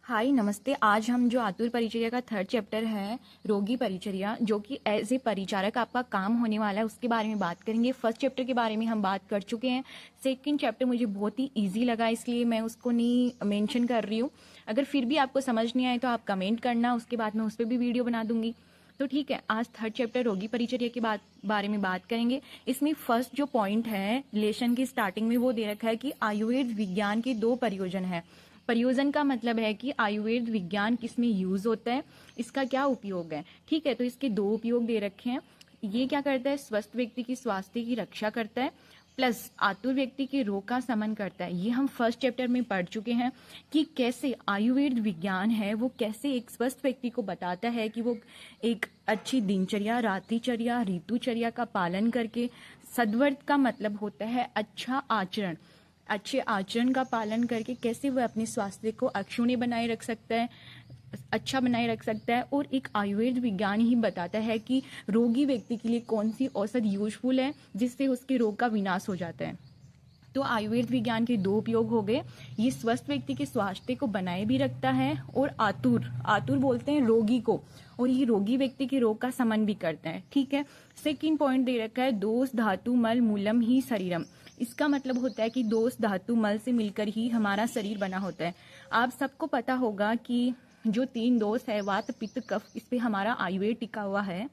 हाय नमस्ते। आज हम जो आतुर परिचर्या का थर्ड चैप्टर है रोगी परिचर्या, जो कि एज ए परिचारक आपका काम होने वाला है, उसके बारे में बात करेंगे। फर्स्ट चैप्टर के बारे में हम बात कर चुके हैं। सेकंड चैप्टर मुझे बहुत ही इजी लगा, इसलिए मैं उसको नहीं मेंशन कर रही हूँ। अगर फिर भी आपको समझ नहीं आए तो आप कमेंट करना, उसके बाद मैं उस पर भी वीडियो बना दूंगी। तो ठीक है, आज थर्ड चैप्टर रोगी परिचर्या के बारे में बात करेंगे। इसमें फर्स्ट जो पॉइंट है लेसन की स्टार्टिंग में वो दे रखा है कि आयुर्वेद विज्ञान के दो प्रयोजन है। प्रयोजन का मतलब है कि आयुर्वेद विज्ञान किसमें यूज होता है, इसका क्या उपयोग है। ठीक है, तो इसके दो उपयोग दे रखे हैं। ये क्या करता है, स्वस्थ व्यक्ति की स्वास्थ्य की रक्षा करता है, प्लस आतुर व्यक्ति के रोग का शमन करता है। ये हम फर्स्ट चैप्टर में पढ़ चुके हैं कि कैसे आयुर्वेद विज्ञान है वो कैसे एक स्वस्थ व्यक्ति को बताता है कि वो एक अच्छी दिनचर्या, रात्रिचर्या, ऋतुचर्या का पालन करके, सद्वर्त का मतलब होता है अच्छा आचरण, अच्छे आचरण का पालन करके कैसे वह अपने स्वास्थ्य को अक्षुण्य बनाए रख सकता है, अच्छा बनाए रख सकता है। और एक आयुर्वेद विज्ञान ही बताता है कि रोगी व्यक्ति के लिए कौन सी औषध यूजफुल है जिससे उसके रोग का विनाश हो जाता है। तो आयुर्वेद विज्ञान के दो उपयोग हो गए। ये स्वस्थ व्यक्ति के स्वास्थ्य को बनाए भी रखता है, और आतुर आतुर बोलते हैं रोगी को, और ये रोगी व्यक्ति के रोग का शमन भी करता है। ठीक है, सेकंड पॉइंट दे रखा है दोष धातु मल मूलम ही शरीरम। इसका मतलब होता है कि दोष धातु मल से मिलकर ही हमारा शरीर बना होता है। आप सबको पता होगा कि जो तीन दोष है वात पित्त कफ, इस पे हमारा आयुर्वेद टिका हुआ है।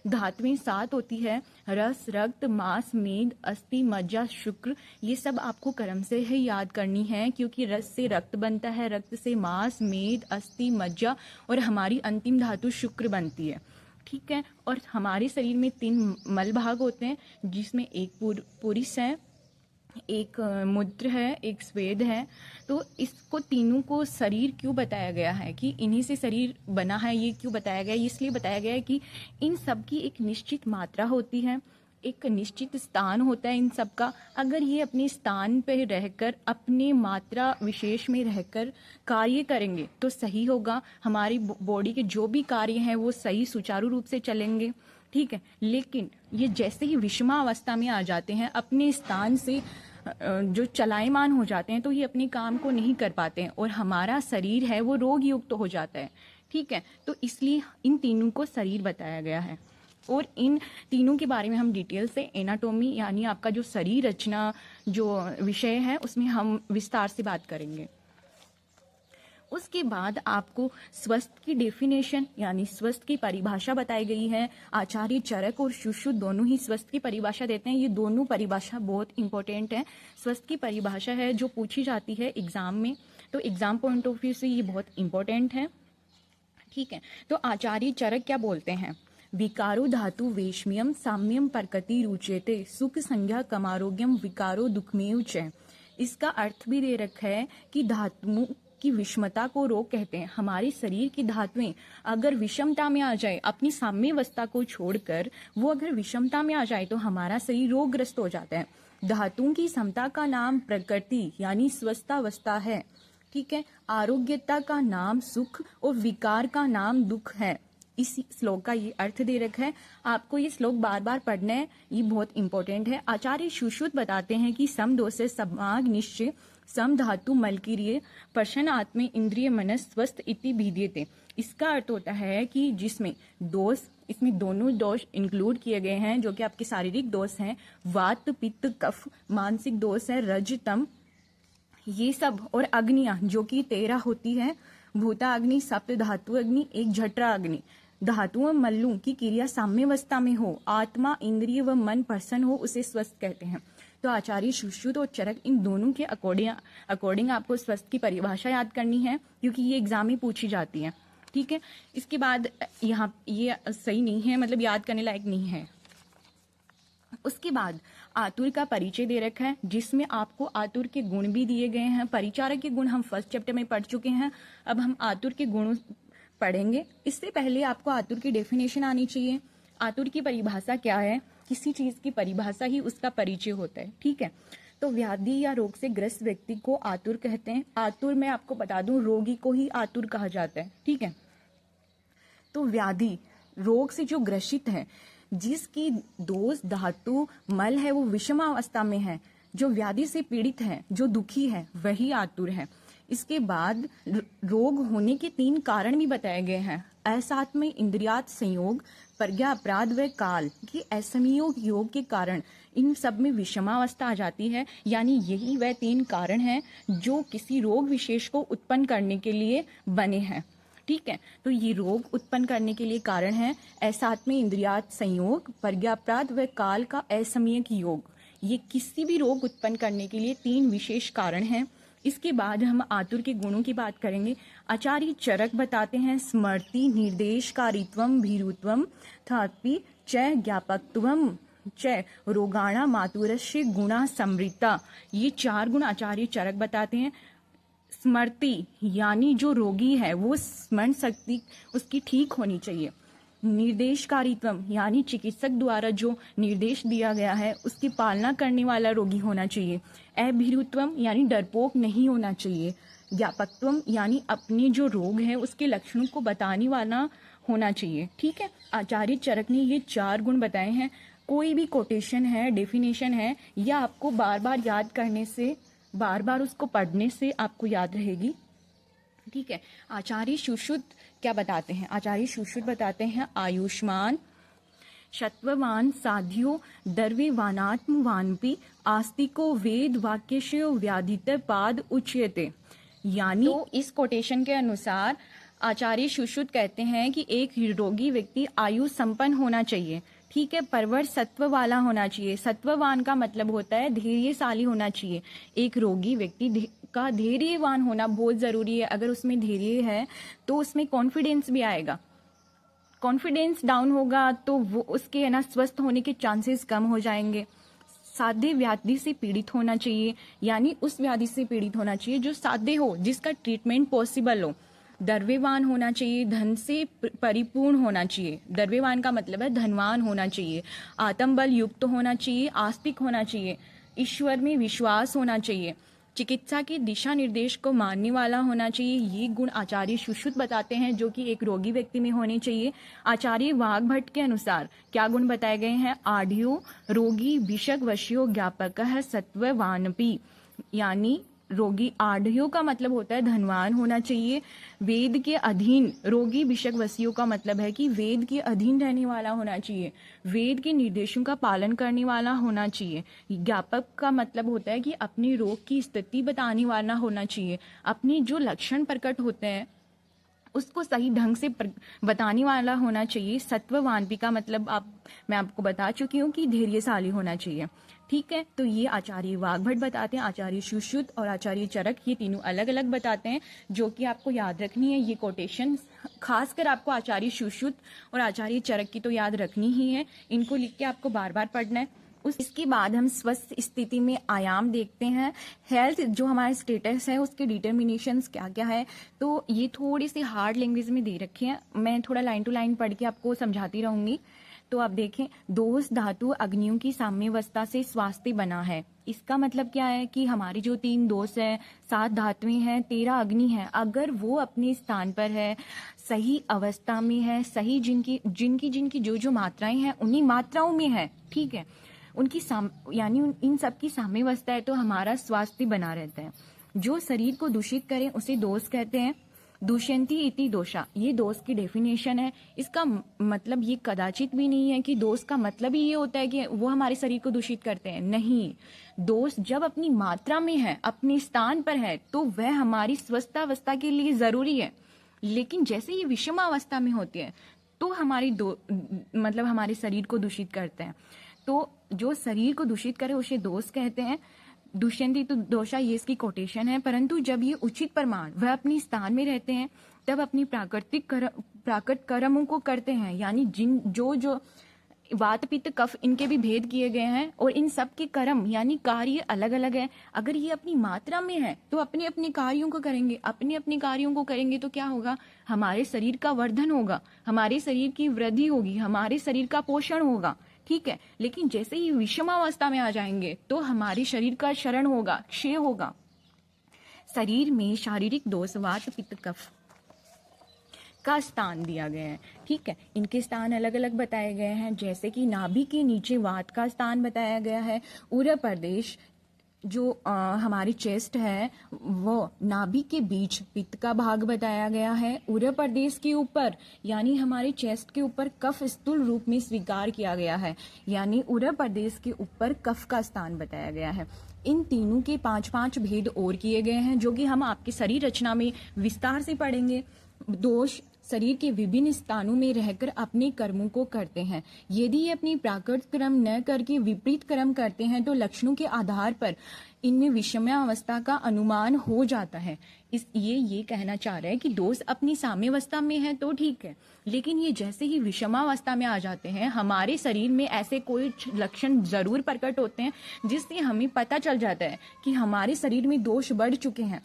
धातुएं सात होती है, रस, रक्त, मांस, मेद, अस्थि, मज्जा, शुक्र। ये सब आपको क्रम से ही याद करनी है, क्योंकि रस से रक्त बनता है, रक्त से मांस, मेद, अस्थि, मज्जा, और हमारी अंतिम धातु शुक्र बनती है। ठीक है, और हमारे शरीर में तीन मल भाग होते हैं, जिसमें एक पुरुष है, एक मूत्र है, एक स्वेद है। तो इसको तीनों को शरीर क्यों बताया गया है कि इन्हीं से शरीर बना है, ये क्यों बताया गया है? इसलिए बताया गया है कि इन सब की एक निश्चित मात्रा होती है, एक निश्चित स्थान होता है इन सब का। अगर ये अपने स्थान पे रहकर, अपने मात्रा विशेष में रहकर कार्य करेंगे तो सही होगा। हमारी बॉडी के जो भी कार्य हैं वो सही सुचारू रूप से चलेंगे। ठीक है, लेकिन ये जैसे ही विषमा अवस्था में आ जाते हैं, अपने स्थान से जो चलायमान हो जाते हैं, तो ये अपने काम को नहीं कर पाते हैं और हमारा शरीर है वो रोग युक्त हो जाता है। ठीक है, तो इसलिए इन तीनों को शरीर बताया गया है, और इन तीनों के बारे में हम डिटेल से एनाटॉमी यानी आपका जो शरीर रचना जो विषय है उसमें हम विस्तार से बात करेंगे। उसके बाद आपको स्वस्थ की डेफिनेशन यानी स्वस्थ की परिभाषा बताई गई है। आचार्य चरक और सुश्रुत दोनों ही स्वस्थ की परिभाषा देते हैं। ये दोनों परिभाषा बहुत इंपॉर्टेंट है। स्वस्थ की परिभाषा है जो पूछी जाती है एग्जाम में, तो एग्जाम पॉइंट ऑफ व्यू से ये बहुत इंपॉर्टेंट है। ठीक है, तो आचार्य चरक क्या बोलते हैं, विकारो धातु वेश्मियम साम्यम परकति रुचेते सुख संज्ञा कमारोग्यम विकारो दुखमेव च। इसका अर्थ भी दे रखा है कि धातुओं की विषमता को रोग कहते हैं। हमारे शरीर की धातुएं अगर विषमता में आ जाए, अपनी साम्यावस्था को छोड़कर वो अगर विषमता में आ जाए तो हमारा शरीर रोगग्रस्त हो जाता है। धातुओं की समता का नाम प्रकृति यानी स्वस्थावस्था है। ठीक है, आरोग्यता का नाम सुख और विकार का नाम दुख है। इस श्लोक का ये अर्थ दे रखा है। आपको ये श्लोक बार बार पढ़ना है, ये बहुत इंपॉर्टेंट है। आचार्य सुश्रुत बताते हैं कि सम दोषे समाग निश्चय सम धातु मलकीरिय प्रशन आत्मे इंद्रिय मनस स्वस्थ इति भिद्यते। इसका अर्थ होता है कि जिसमें दोष, इसमें दोनों दोष इंक्लूड किए गए हैं जो कि आपके शारीरिक दोष हैं, वात पित्त कफ, मानसिक दोष है रज तम, ये सब, और अग्नियां जो कि 13 होती है, भूता अग्नि, सप्त धातु अग्नि, एक जठरा अग्नि। धातुओं मल्लू की क्रिया साम्यावस्था में हो, आत्मा, इंद्रिय व मन प्रसन्न हो, उसे स्वस्थ कहते हैं। तो आचार्य सुश्रुत और चरक इन दोनों के अकॉर्डिंग आपको स्वस्थ की परिभाषा याद करनी है, क्योंकि ये एग्जाम में पूछी जाती है। ठीक है, इसके बाद यहाँ ये सही नहीं है, मतलब याद करने लायक नहीं है। उसके बाद आतुर का परिचय दे रखा है, जिसमें आपको आतुर के गुण भी दिए गए हैं। परिचारक के गुण हम फर्स्ट चैप्टर में पढ़ चुके हैं, अब हम आतुर के गुण पढ़ेंगे। इससे पहले आपको आतुर की डेफिनेशन आनी चाहिए। आतुर की परिभाषा क्या है, किसी चीज की परिभाषा ही उसका परिचय होता है। ठीक है, तो व्याधि या रोग से ग्रस्त व्यक्ति को आतुर कहते हैं। आतुर मैं आपको बता दूं, रोगी को ही आतुर कहा जाता है। ठीक है, तो व्याधि रोग से जो ग्रसित है, जिसकी दोष धातु मल है वो विषमावस्था में है, जो व्याधि से पीड़ित है, जो दुखी है, वही आतुर है। इसके बाद रोग होने के 3 कारण भी बताए गए हैं। असात्म इंद्रियात संयोग, प्रज्ञा अपराध व काल की असंयोग योग के कारण इन सब में विषमावस्था आ जाती है। यानी यही वह 3 कारण हैं जो किसी रोग विशेष को उत्पन्न करने के लिए बने हैं। ठीक है, तो ये रोग उत्पन्न करने के लिए कारण है असात्म इंद्रियात संयोग, प्रज्ञापराध व काल का असमयक योग। ये किसी भी रोग उत्पन्न करने के लिए 3 विशेष कारण हैं। इसके बाद हम आतुर के गुणों की बात करेंगे। आचार्य चरक बताते हैं स्मृति, निर्देशकारित्वम, भीरुत्वम, थापि च ज्ञापकत्वम च रोगाणा मातुरस्य गुणा समृता। ये 4 गुण आचार्य चरक बताते हैं। स्मृति यानी जो रोगी है वो स्मरण शक्ति उसकी ठीक होनी चाहिए। निर्देशकारित्वम यानी चिकित्सक द्वारा जो निर्देश दिया गया है उसकी पालना करने वाला रोगी होना चाहिए। अभीरुत्वम यानी डरपोक नहीं होना चाहिए। ज्ञापकत्वम यानी अपने जो रोग है उसके लक्षणों को बताने वाला होना चाहिए। ठीक है, आचार्य चरक ने ये 4 गुण बताए हैं। कोई भी कोटेशन है, डेफिनेशन है, या आपको बार बार याद करने से, बार बार उसको पढ़ने से आपको याद रहेगी। ठीक है, आचार्य सुश्रुत क्या बताते हैं? आचार्य सुश्रुत बताते हैं आयुष्मान शत्ववान साध्यो दर्वेवानात्मवानपि आस्तिको वेद वाक्यशयो व्याधित पाद उच्यते। यानी तो इस कोटेशन के अनुसार आचार्य सुश्रुत कहते हैं कि एक रोगी व्यक्ति आयु संपन्न होना चाहिए। ठीक है, परवर सत्व वाला होना चाहिए। सत्ववान का मतलब होता है धैर्यशाली होना चाहिए। एक रोगी व्यक्ति का धैर्यवान होना बहुत जरूरी है। अगर उसमें धैर्य है तो उसमें कॉन्फिडेंस भी आएगा। कॉन्फिडेंस डाउन होगा तो वो उसके है ना स्वस्थ होने के चांसेस कम हो जाएंगे। साध्य व्याधि से पीड़ित होना चाहिए, यानी उस व्याधि से पीड़ित होना चाहिए जो साध्य हो, जिसका ट्रीटमेंट पॉसिबल हो। द्रव्यवान होना चाहिए, धन से परिपूर्ण होना चाहिए। द्रव्यवान का मतलब है धनवान होना चाहिए। आत्मबल युक्त होना चाहिए, आस्तिक होना चाहिए, ईश्वर में विश्वास होना चाहिए, चिकित्सा के दिशा निर्देश को मानने वाला होना चाहिए। ये गुण आचार्य सुश्रुत बताते हैं जो कि एक रोगी व्यक्ति में होने चाहिए। आचार्य वाग्भट के अनुसार क्या गुण बताए गए हैं? आढ़्यो रोगी विषक वश्यो ज्ञापक सत्ववानपि, यानी रोगी, आढ़्यो का मतलब होता है धनवान होना चाहिए। वेद के अधीन, रोगी विषक वशियों का मतलब है कि वेद के अधीन रहने वाला होना चाहिए, वेद के निर्देशों का पालन करने वाला होना चाहिए। ज्ञापक का मतलब होता है कि अपने रोग की स्थिति बताने वाला होना चाहिए। अपने जो लक्षण प्रकट होते हैं उसको सही ढंग से बताने वाला होना चाहिए। सत्ववानपि का मतलब मैं आपको बता चुकी हूँ कि धैर्यशाली होना चाहिए। ठीक है, तो ये आचार्य वाग्भट बताते हैं, आचार्य सुश्रुत और आचार्य चरक ये तीनों अलग अलग बताते हैं जो कि आपको याद रखनी है। ये कोटेशन खासकर आपको आचार्य सुश्रुत और आचार्य चरक की तो याद रखनी ही है। इनको लिख के आपको बार बार पढ़ना है। इसके बाद हम स्वस्थ स्थिति में आयाम देखते हैं। हेल्थ जो हमारा स्टेटस है उसके डिटर्मिनेशंस क्या क्या है, तो ये थोड़ी सी हार्ड लैंग्वेज में दे रखे हैं। मैं थोड़ा लाइन टू लाइन पढ़ के आपको समझाती रहूंगी। तो आप देखें, दोष धातु अग्नियों की साम्यावस्था से स्वास्थ्य बना है। इसका मतलब क्या है कि हमारी जो 3 दोष है, 7 धातुएं हैं, 13 अग्नि है, अगर वो अपने स्थान पर है, सही अवस्था में है, सही जिनकी जिनकी जिनकी जो जो मात्राएं हैं उन्हीं मात्राओं में है, ठीक है, उनकी यानी इन सब की साम्यावस्था है तो हमारा स्वास्थ्य बना रहता है। जो शरीर को दूषित करें उसे दोष कहते हैं। दूष्यंती इति दोषा, ये दोष की डेफिनेशन है। इसका मतलब ये कदाचित भी नहीं है कि दोष का मतलब ही ये होता है कि वो हमारे शरीर को दूषित करते हैं। नहीं, दोष जब अपनी मात्रा में है, अपने स्थान पर है, तो वह हमारी स्वस्थावस्था के लिए जरूरी है। लेकिन जैसे ये विषमावस्था में होती है तो मतलब हमारे शरीर को दूषित करते हैं। तो जो शरीर को दूषित करे उसे दोष कहते हैं। दुष्यंती तो दोषा, ये इसकी कोटेशन है। परंतु जब ये उचित प्रमाण वह अपने स्थान में रहते हैं तब अपनी प्राकृत कर्मों को करते हैं। यानी जो वात पित्त कफ इनके भी भेद किए गए हैं और इन सब के कर्म यानी कार्य अलग अलग है। अगर ये अपनी मात्रा में है तो अपने अपने कार्यों को करेंगे। अपने अपने कार्यों को करेंगे तो क्या होगा? हमारे शरीर का वर्धन होगा, हमारे शरीर की वृद्धि होगी, हमारे शरीर का पोषण होगा। ठीक है, लेकिन जैसे ही विषमावस्था में आ जाएंगे तो हमारे शरीर का क्षरण होगा, क्षय होगा। शरीर में शारीरिक दोष वात पित्त कफ का स्थान दिया गया है। ठीक है, इनके स्थान अलग अलग बताए गए हैं। जैसे कि नाभि के नीचे वात का स्थान बताया गया है। उरग प्रदेश जो हमारी चेस्ट है वो नाभि के बीच पित्त का भाग बताया गया है। उदर प्रदेश के ऊपर यानी हमारे चेस्ट के ऊपर कफ स्थूल रूप में स्वीकार किया गया है, यानी उदर प्रदेश के ऊपर कफ का स्थान बताया गया है। इन तीनों के 5-5 भेद और किए गए हैं जो कि हम आपकी शरीर रचना में विस्तार से पढ़ेंगे। दोष शरीर के विभिन्न स्थानों में रहकर अपने कर्मों को करते हैं। यदि ये अपनी प्राकृत कर्म न करके विपरीत कर्म करते हैं तो लक्षणों के आधार पर इनमें विषमावस्था का अनुमान हो जाता है। ये कहना चाह रहे हैं कि दोष अपनी साम्यावस्था में है तो ठीक है, लेकिन ये जैसे ही विषमावस्था में आ जाते हैं हमारे शरीर में ऐसे कोई लक्षण जरूर प्रकट होते हैं जिससे हमें पता चल जाता है कि हमारे शरीर में दोष बढ़ चुके हैं।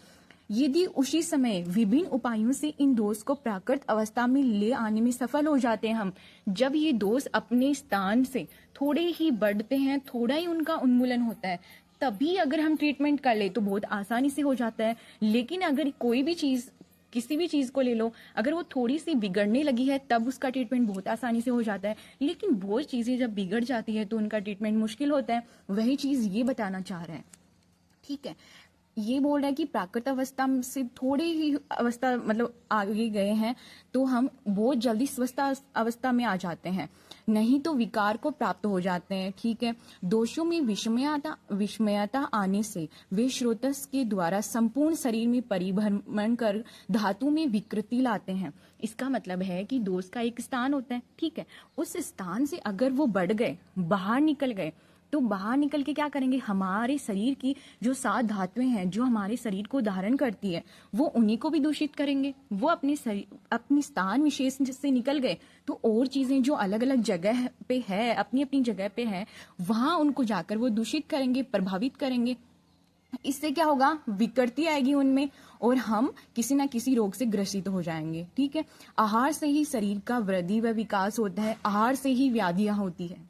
यदि उसी समय विभिन्न उपायों से इन दोष को प्राकृत अवस्था में ले आने में सफल हो जाते हैं हम, जब ये दोष अपने स्थान से थोड़े ही बढ़ते हैं, थोड़ा ही उनका उन्मूलन होता है, तभी अगर हम ट्रीटमेंट कर ले तो बहुत आसानी से हो जाता है। लेकिन अगर कोई भी चीज, किसी भी चीज को ले लो, अगर वो थोड़ी सी बिगड़ने लगी है तब उसका ट्रीटमेंट बहुत आसानी से हो जाता है, लेकिन वो चीजें जब बिगड़ जाती है तो उनका ट्रीटमेंट मुश्किल होता है। वही चीज ये बताना चाह रहे हैं। ठीक है, ये बोल रहा है कि प्राकृत अवस्था से थोड़े ही अवस्था मतलब आगे गए हैं तो हम बहुत जल्दी स्वस्थ अवस्था में आ जाते हैं, नहीं तो विकार को प्राप्त हो जाते हैं। ठीक है, दोषों में विषमयता आने से वे स्रोतस के द्वारा संपूर्ण शरीर में परिभ्रमण कर धातु में विकृति लाते हैं। इसका मतलब है कि दोष का एक स्थान होता है, ठीक है, उस स्थान से अगर वो बढ़ गए, बाहर निकल गए, तो बाहर निकल के क्या करेंगे, हमारे शरीर की जो 7 धातुएं हैं जो हमारे शरीर को धारण करती है वो उन्हीं को भी दूषित करेंगे। वो अपनी स्थान विशेष से निकल गए तो और चीजें जो अलग अलग जगह पे है, अपनी अपनी जगह पे है, वहां उनको जाकर वो दूषित करेंगे, प्रभावित करेंगे। इससे क्या होगा, विकृति आएगी उनमें और हम किसी ना किसी रोग से ग्रसित हो जाएंगे। ठीक है, आहार से ही शरीर का वृद्धि व विकास होता है, आहार से ही व्याधियां होती है।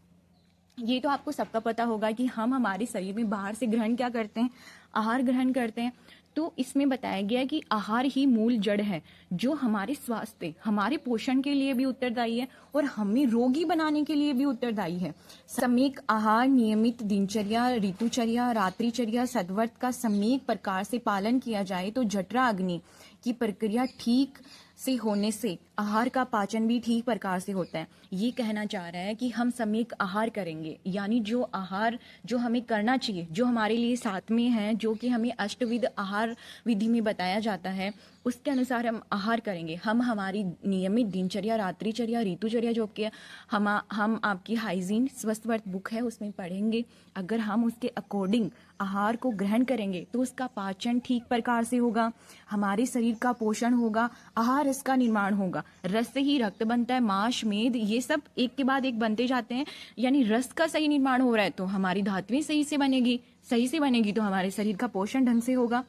ये तो आपको सबका पता होगा कि हम हमारे शरीर में बाहर से ग्रहण क्या करते हैं, आहार ग्रहण करते हैं। तो इसमें बताया गया कि आहार ही मूल जड़ है जो हमारे स्वास्थ्य, हमारे पोषण के लिए भी उत्तरदायी है और हमें रोगी बनाने के लिए भी उत्तरदायी है। सम्यक आहार, नियमित दिनचर्या, ऋतुचर्या, रात्रिचर्या, सद्वर्त का सम्यक प्रकार से पालन किया जाए तो जठरा अग्नि की प्रक्रिया ठीक से होने से आहार का पाचन भी ठीक प्रकार से होता है। ये कहना चाह रहा है कि हम सम्यक आहार करेंगे, यानी जो आहार जो हमें करना चाहिए, जो हमारे लिए साथ में है, जो कि हमें अष्टविध आहार विधि में बताया जाता है, उसके अनुसार हम आहार करेंगे। हम हमारी नियमित दिनचर्या, रात्रिचर्या, ऋतुचर्या जो कि हम आपकी हाइजीन स्वस्थ वर्त बुक है उसमें पढ़ेंगे। अगर हम उसके अकॉर्डिंग आहार को ग्रहण करेंगे तो उसका पाचन ठीक प्रकार से होगा, हमारे शरीर का पोषण होगा, आहार रस का निर्माण होगा। रस से ही रक्त बनता है, मांस, मेद, ये सब एक के बाद एक बनते जाते हैं। यानी रस का सही निर्माण हो रहा है तो हमारी धातुएं सही से बनेगी तो हमारे शरीर का पोषण ढंग से होगा।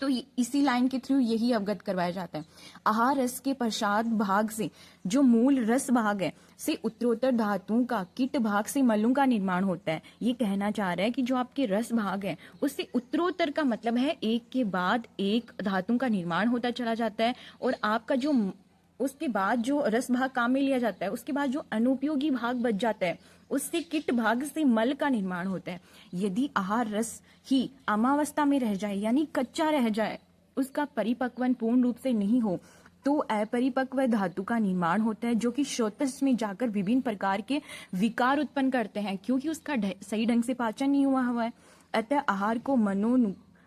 तो इसी लाइन के थ्रू यही अवगत करवाया जाता है। आहार रस के पश्चात भाग से जो मूल रस भाग है से उत्तरोत्तर धातुओं का कीट भाग से मलों का निर्माण होता है। ये कहना चाह रहा है कि जो आपके रस भाग है उससे उत्तरोत्तर का मतलब है एक के बाद एक धातुओं का निर्माण होता चला जाता है और आपका जो उसके बाद जो रस भाग काम में लिया जाता है, उसके बाद जो अनुपयोगी भाग बच जाता है उससे कीट भाग से मल का निर्माण होता है। यदि आहार रस ही अमावस्था में रह जाए यानी कच्चा रह जाए, उसका परिपक्वन पूर्ण रूप से नहीं हो तो अपरिपक्व धातु का निर्माण होता है जो कि श्रोतस में जाकर विभिन्न प्रकार के विकार उत्पन्न करते हैं क्योंकि उसका सही ढंग से पाचन नहीं हुआ है। अतः आहार को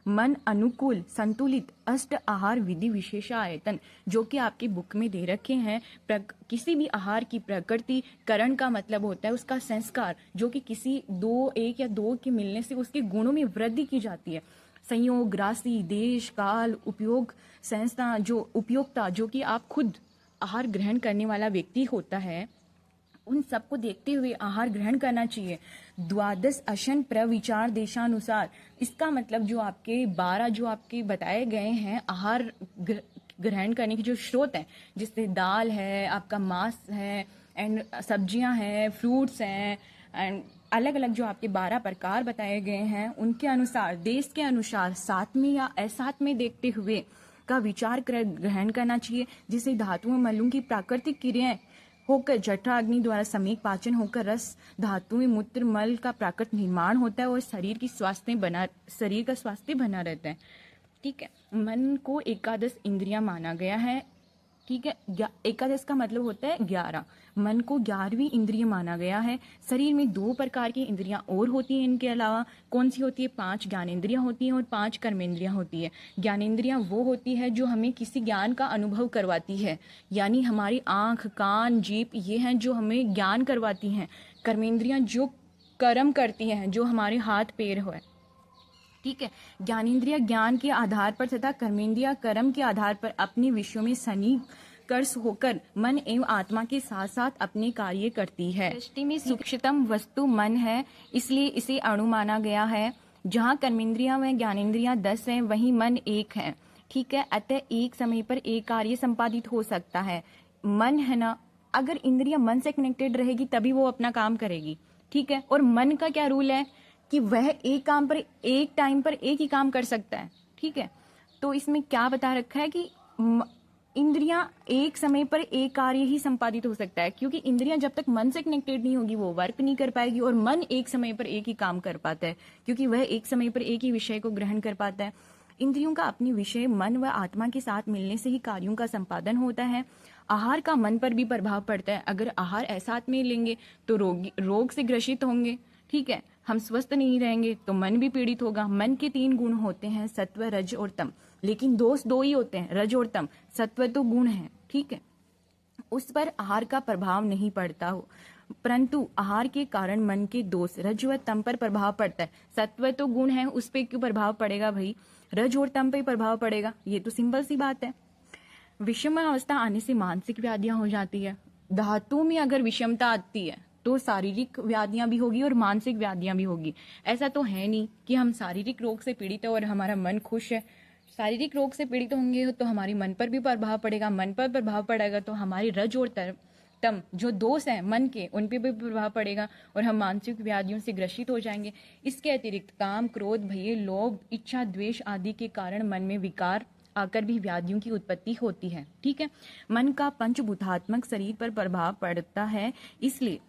मन अनुकूल संतुलित अष्ट आहार विधि विशेषायतन जो कि आपकी बुक में दे रखे हैं। किसी भी आहार की प्रकृति करण का मतलब होता है उसका संस्कार, जो कि किसी एक या दो के मिलने से उसके गुणों में वृद्धि की जाती है। संयोग, राशि, देश, काल, उपयोग, संस्था, जो उपयोक्ता, जो कि आप खुद आहार ग्रहण करने वाला व्यक्ति होता है, उन सबको देखते हुए आहार ग्रहण करना चाहिए। द्वादश अशन प्रविचार देशानुसार, इसका मतलब जो आपके 12 जो आपके बताए गए हैं आहार ग्रहण करने के जो स्रोत हैं, जिससे दाल है, आपका मांस है, एंड सब्जियां हैं, फ्रूट्स हैं, एंड अलग अलग जो आपके 12 प्रकार बताए गए हैं, उनके अनुसार, देश के अनुसार साथ में या असाथ में देखते हुए का विचार कर ग्रहण करना चाहिए, जिससे धातुओं मलों की प्राकृतिक क्रियाएं होकर जठरा अग्नि द्वारा समेक पाचन होकर रस धातु में मूत्र मल का प्राकृत निर्माण होता है और शरीर का स्वास्थ्य बना रहता है। ठीक है, मन को एकादश इंद्रियां माना गया है। ठीक है, एकादश का मतलब होता है 11, मन को 11वीं इंद्रिय माना गया है। शरीर में 2 प्रकार की इंद्रियां और होती हैं इनके अलावा। कौन सी होती है? 5 ज्ञानेंद्रियां होती हैं और 5 कर्मेंद्रियां होती है। ज्ञानेंद्रियां वो होती है जो हमें किसी ज्ञान का अनुभव करवाती है, यानी हमारी आंख कान जीभ ये हैं जो हमें ज्ञान करवाती हैं। कर्मेंद्रियां जो कर्म करती हैं, जो हमारे हाथ पैर हो। ठीक है, ज्ञानेंद्रिय ज्ञान के आधार पर तथा कर्मेंद्रिय कर्म के आधार पर अपने विषयों में सन्निकर्ष होकर मन एवं आत्मा के साथ साथ अपने कार्य करती है। सृष्टि में सूक्ष्मतम वस्तु मन है, इसलिए इसे अणु माना गया है। जहाँ कर्मेंद्रियां व ज्ञानेंद्रियां 10 हैं, वहीं मन 1 है। ठीक है, अतः एक समय पर एक कार्य संपादित हो सकता है। मन है ना, अगर इंद्रिया मन से कनेक्टेड रहेगी तभी वो अपना काम करेगी। ठीक है, और मन का क्या रूल है कि वह एक काम पर एक टाइम पर एक ही काम कर सकता है। ठीक है, तो इसमें क्या बता रखा है कि इंद्रियां एक समय पर एक कार्य ही संपादित हो सकता है, क्योंकि इंद्रियां जब तक मन से कनेक्टेड नहीं होगी वो वर्क नहीं कर पाएगी। और मन एक समय पर एक ही काम कर पाता है, क्योंकि वह एक समय पर एक ही विषय को ग्रहण कर पाता है। इंद्रियों का अपने विषय मन व आत्मा के साथ मिलने से ही कार्यों का संपादन होता है। आहार का मन पर भी प्रभाव पड़ता है। अगर आहार ऐसा में लेंगे तो रोग से ग्रसित होंगे। ठीक है, हम स्वस्थ नहीं रहेंगे तो मन भी पीड़ित होगा। मन के 3 गुण होते हैं, सत्व रज और तम, लेकिन दोष 2 ही होते हैं, रज और तम। सत्व तो गुण है, ठीक है, उस पर आहार का प्रभाव नहीं पड़ता हो, परंतु आहार के कारण मन के दोष रज व तम पर प्रभाव पड़ता है। सत्व तो गुण है, उस पर क्यों प्रभाव पड़ेगा भाई? रज और तम पे प्रभाव पड़ेगा, ये तो सिंपल सी बात है। विषम अवस्था आने से मानसिक व्याधियां हो जाती है। धातु में अगर विषमता आती है तो शारीरिक व्याधियां भी होगी और मानसिक व्याधियां भी होगी। ऐसा तो है नहीं कि हम शारीरिक रोग से पीड़ित है और हमारा मन खुश है। शारीरिक रोग से पीड़ित होंगे तो हमारे मन पर भी प्रभाव पड़ेगा, मन पर प्रभाव पड़ेगा तो हमारी रज और तम जो दोष है मन के उन पे भी प्रभाव पड़ेगा और हम मानसिक व्याधियों से ग्रसित हो जाएंगे। इसके अतिरिक्त काम क्रोध भय लोभ इच्छा द्वेष आदि के कारण मन में विकार आकर भी व्याधियों की उत्पत्ति होती है। ठीक है, मन का पंचभूतात्मक शरीर पर प्रभाव पड़ता है, इसलिए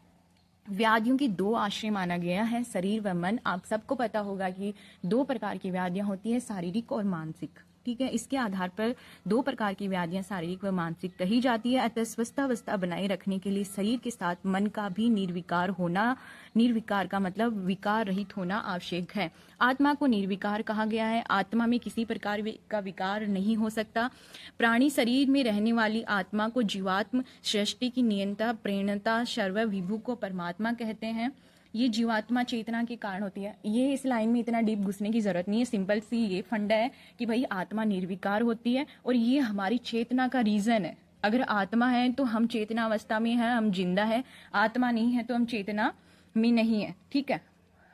व्याधियों की 2 आश्रय माना गया है, शरीर व मन। आप सबको पता होगा कि 2 प्रकार की व्याधियां होती है, शारीरिक और मानसिक। ठीक है, इसके आधार पर 2 प्रकार की व्याधियां शारीरिक व मानसिक कही जाती है। अतः स्वस्थावस्था बनाए रखने के लिए शरीर के साथ मन का भी निर्विकार होना, निर्विकार का मतलब विकार रहित होना आवश्यक है। आत्मा को निर्विकार कहा गया है। आत्मा में किसी प्रकार का विकार नहीं हो सकता। प्राणी शरीर में रहने वाली आत्मा को जीवात्म, सृष्टि की नियंता प्रेरणता सर्व विभु को परमात्मा कहते हैं। ये जीवात्मा चेतना के कारण होती है। ये इस लाइन में इतना डीप घुसने की जरूरत नहीं है, सिंपल सी ये फंडा है कि भाई आत्मा निर्विकार होती है और ये हमारी चेतना का रीजन है। अगर आत्मा है तो हम चेतना अवस्था में हैं, हम जिंदा है। आत्मा नहीं है तो हम चेतना में नहीं है। ठीक है,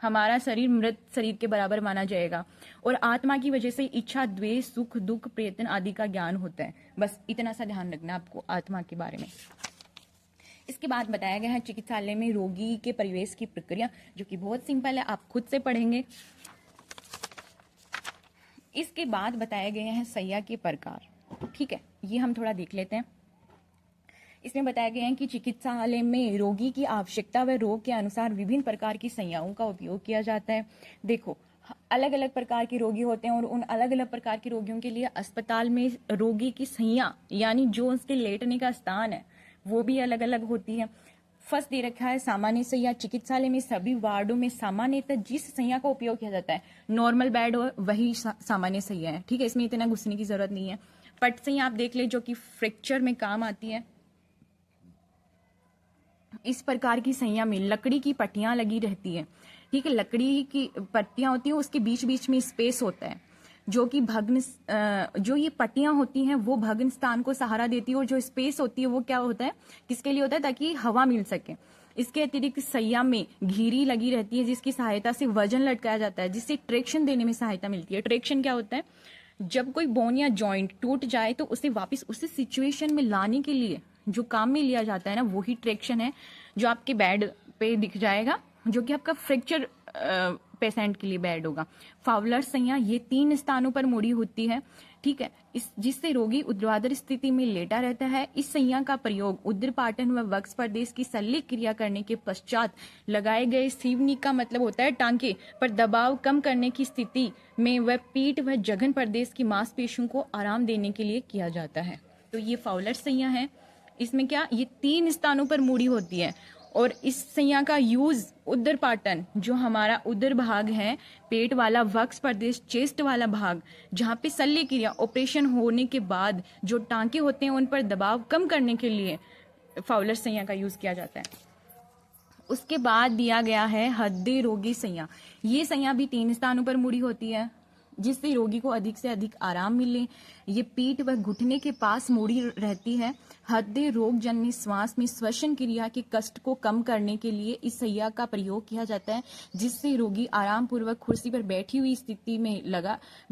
हमारा शरीर मृत शरीर के बराबर माना जाएगा और आत्मा की वजह से इच्छा द्वेष सुख दुख प्रयत्न आदि का ज्ञान होता है। बस इतना सा ध्यान रखना आपको आत्मा के बारे में। इसके बाद बताया गया है चिकित्सालय में रोगी के प्रवेश की प्रक्रिया, जो कि बहुत सिंपल है, आप खुद से पढ़ेंगे। इसके बाद बताए गए हैं शैय्या के प्रकार। ठीक है, ये हम थोड़ा देख लेते हैं। इसमें बताया गया है कि चिकित्सालय में रोगी की आवश्यकता व रोग के अनुसार विभिन्न प्रकार की शैय्याओं का उपयोग किया जाता है। देखो, अलग अलग प्रकार के रोगी होते हैं और उन अलग अलग प्रकार के रोगियों के लिए अस्पताल में रोगी की शैय्या यानी जो उसके लेटने का स्थान है वो भी अलग अलग होती है। फर्स्ट दे रखा है सामान्य शैय्या। चिकित्सालय में सभी वार्डों में सामान्यतः जिस शैय्या का उपयोग किया जाता है नॉर्मल बेड हो वही सामान्य शैय्या है। ठीक है, इसमें इतना घुसने की जरूरत नहीं है। पट शैय्या आप देख ले, जो कि फ्रैक्चर में काम आती है। इस प्रकार की शैय्या में लकड़ी की पट्टियां लगी रहती है। ठीक है, लकड़ी की पट्टियां होती है, उसके बीच बीच में स्पेस होता है, जो कि भग्न जो ये पट्टियां होती हैं वो भग्न स्थान को सहारा देती है और जो स्पेस होती है वो क्या होता है, किसके लिए होता है, ताकि हवा मिल सके। इसके अतिरिक्त शैय्या में घिरी लगी रहती है जिसकी सहायता से वजन लटकाया जाता है, जिससे ट्रैक्शन देने में सहायता मिलती है। ट्रैक्शन क्या होता है, जब कोई बोन या जॉइंट टूट जाए तो उसे वापस उसी सिचुएशन में लाने के लिए जो काम में लिया जाता है ना, वही ट्रैक्शन है जो आपके बेड पे दिख जाएगा, जो कि आपका फ्रैक्चर पेशेंट के लिए बेड होगा। फाउलर शैय्या ये 3 स्थानों पर मुड़ी होती है। ठीक है, इस जिससे रोगी ऊर्ध्वाधर स्थिति में लेटा रहता है। इस संज्ञा का प्रयोग उदरपाटन व वक्ष प्रदेश की शल्य क्रिया करने के पश्चात लगाए गए सीवनी का मतलब होता है टांके पर दबाव कम करने की स्थिति में वह पीठ व जघन प्रदेश की मांसपेशियों को आराम देने के लिए किया जाता है। तो ये फाउलर संज्ञा है। इसमें क्या, ये 3 स्थानों पर मुड़ी होती है और इस संज्ञा का यूज उदरपाटन, जो हमारा उदर भाग है, पेट वाला वक्ष प्रदेश, चेस्ट वाला भाग, जहाँ पे शल्य क्रिया ऑपरेशन होने के बाद जो टांके होते हैं उन पर दबाव कम करने के लिए फाउलर संज्ञा का यूज किया जाता है। उसके बाद दिया गया है हृदय रोगी संज्ञा। ये संज्ञा भी 3 स्थानों पर मुड़ी होती है जिससे रोगी को अधिक से अधिक आराम मिले। ये पीठ व घुटने के पास मुड़ी रहती है। हृदय रोग जन्य श्वास में श्वसन क्रिया के कष्ट को कम करने के लिए इस संज्ञा का प्रयोग किया जाता है, जिससे रोगी आराम पूर्वक कुर्सी पर बैठी हुई स्थिति में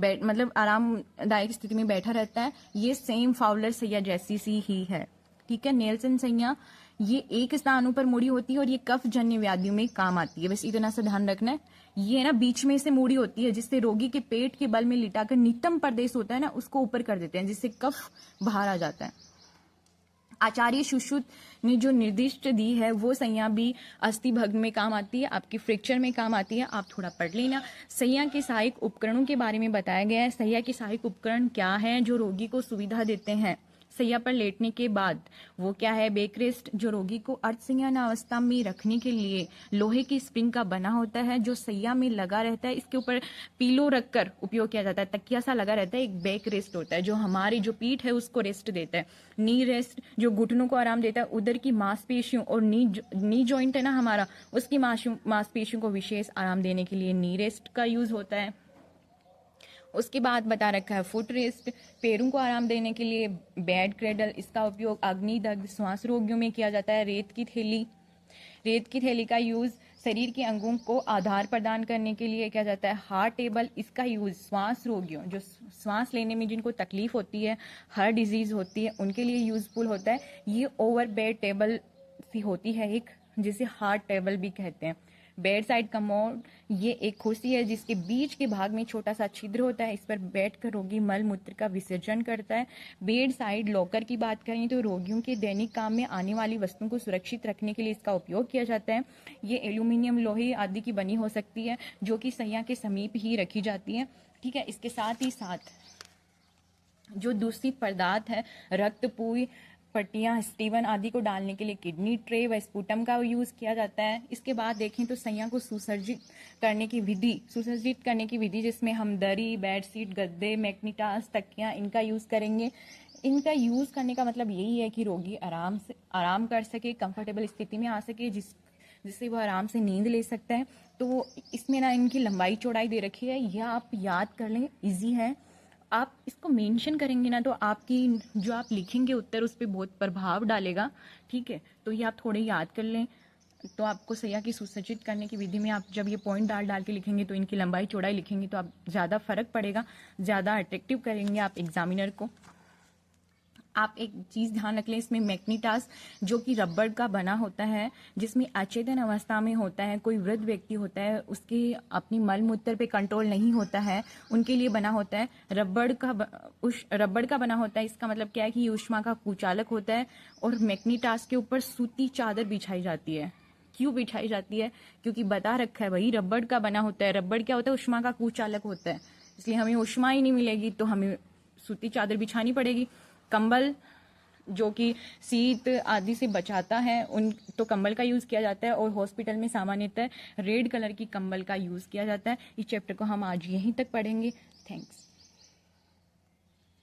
मतलब आरामदायक स्थिति में बैठा रहता है। ये सेम फाउलर संज्ञा जैसी सी ही है। ठीक है, नेल्सन संज्ञा, ये 1 स्थानों पर मुड़ी होती है और ये कफ जन्य व्याधियों में काम आती है। बस इतना सा ध्यान रखना है। ये ना बीच में से मुड़ी होती है जिससे रोगी के पेट के बल में लिटाकर नितंब प्रदेश होता है ना, उसको ऊपर कर देते हैं जिससे कफ बाहर आ जाता है। आचार्य सुश्रुत ने जो निर्दिष्ट दी है वो संज्ञा भी अस्थि भग्न में काम आती है, आपकी फ्रैक्चर में काम आती है, आप थोड़ा पढ़ लेना। संज्ञा के सहायक उपकरणों के बारे में बताया गया है। संज्ञा के सहायक उपकरण क्या हैं जो रोगी को सुविधा देते हैं संज्ञा पर लेटने के बाद? वो क्या है? बैक रेस्ट, जो रोगी को अर्धसंज्ञान अवस्था में रखने के लिए लोहे की स्प्रिंग का बना होता है जो संज्ञा में लगा रहता है। इसके ऊपर पीलो रखकर उपयोग किया जाता है, तकिया सा लगा रहता है। एक बैक रेस्ट होता है जो हमारी जो पीठ है उसको रेस्ट देता है। नी रेस्ट जो घुटनों को आराम देता है। उदर की मांसपेशियों और नी जॉइंट है ना हमारा, उसकी मांसपेशियों को विशेष आराम देने के लिए नी रेस्ट का यूज होता है। उसके बाद बता रखा है फुट रेस्ट, पैरों को आराम देने के लिए बेड क्रेडल। इसका उपयोग अग्निदग्ध श्वास रोगियों में किया जाता है। रेत की थैली का यूज शरीर के अंगों को आधार प्रदान करने के लिए किया जाता है। हार्ट टेबल, इसका यूज श्वास रोगियों, जो श्वास लेने में जिनको तकलीफ होती है, हार्ट डिजीज होती है, उनके लिए यूजफुल होता है। ये ओवर बेड टेबल सी होती है एक, जिसे हार्ट टेबल भी कहते हैं। बेड साइड कमोड, ये एक कुर्सी है जिसके बीच के भाग में छोटा सा छिद्र होता है। इस पर बैठकर रोगी मल मूत्र का विसर्जन करता है। बेड साइड लॉकर की बात करें तो रोगियों के दैनिक काम में आने वाली वस्तुओं को सुरक्षित रखने के लिए इसका उपयोग किया जाता है। ये एल्यूमिनियम, लोहे आदि की बनी हो सकती है जो कि संज्ञा के समीप ही रखी जाती है। ठीक है, इसके साथ ही साथ जो दूषित पदार्थ है, रक्त, पूई, पट्टियां, स्टीवन आदि को डालने के लिए किडनी ट्रे व स्पूटम का यूज किया जाता है। इसके बाद देखें तो संज्ञा को सुसज्जित करने की विधि जिसमें हम दरी, बेडशीट, गद्दे, मैग्नीटास, तकियां, इनका यूज करेंगे। इनका यूज करने का मतलब यही है कि रोगी आराम कर सके, कंफर्टेबल स्थिति में आ सके, जिससे वह आराम से नींद ले सकता है। तो इसमें ना इनकी लंबाई चौड़ाई दे रखी है, यह आप याद कर लें, इजी है। आप इसको मेंशन करेंगे ना तो आपकी जो आप लिखेंगे उत्तर उस पर बहुत प्रभाव डालेगा। ठीक है, तो ये आप थोड़े याद कर लें। तो आपको संज्ञा की सुसज्जित करने की विधि में आप जब ये पॉइंट डाल के लिखेंगे तो इनकी लंबाई चौड़ाई लिखेंगे तो आप ज़्यादा फर्क पड़ेगा, ज़्यादा अट्रैक्टिव करेंगे आप एग्जामिनर को। आप एक चीज़ ध्यान रख लें, इसमें मैग्नीटास जो कि रबड़ का बना होता है, जिसमें अचेतन अवस्था में होता है, कोई वृद्ध व्यक्ति होता है, उसके अपनी मल मूत्र पे कंट्रोल नहीं होता है, उनके लिए बना होता है। रबड़ का बना होता है। इसका मतलब क्या है कि ये ऊष्मा का कुचालक होता है। और मैग्नीटास के ऊपर सूती चादर बिछाई जाती है। क्यों बिछाई जाती है? क्योंकि बता रखा है वही रबड़ का बना होता है। रबड़ क्या होता है? ऊष्मा का कुचालक होता है, इसलिए हमें ऊष्मा ही नहीं मिलेगी तो हमें सूती चादर बिछानी पड़ेगी। कंबल जो कि शीत आदि से बचाता है, तो कंबल का यूज़ किया जाता है। और हॉस्पिटल में सामान्यतः रेड कलर की कंबल का यूज़ किया जाता है। इस चैप्टर को हम आज यहीं तक पढ़ेंगे। थैंक्स।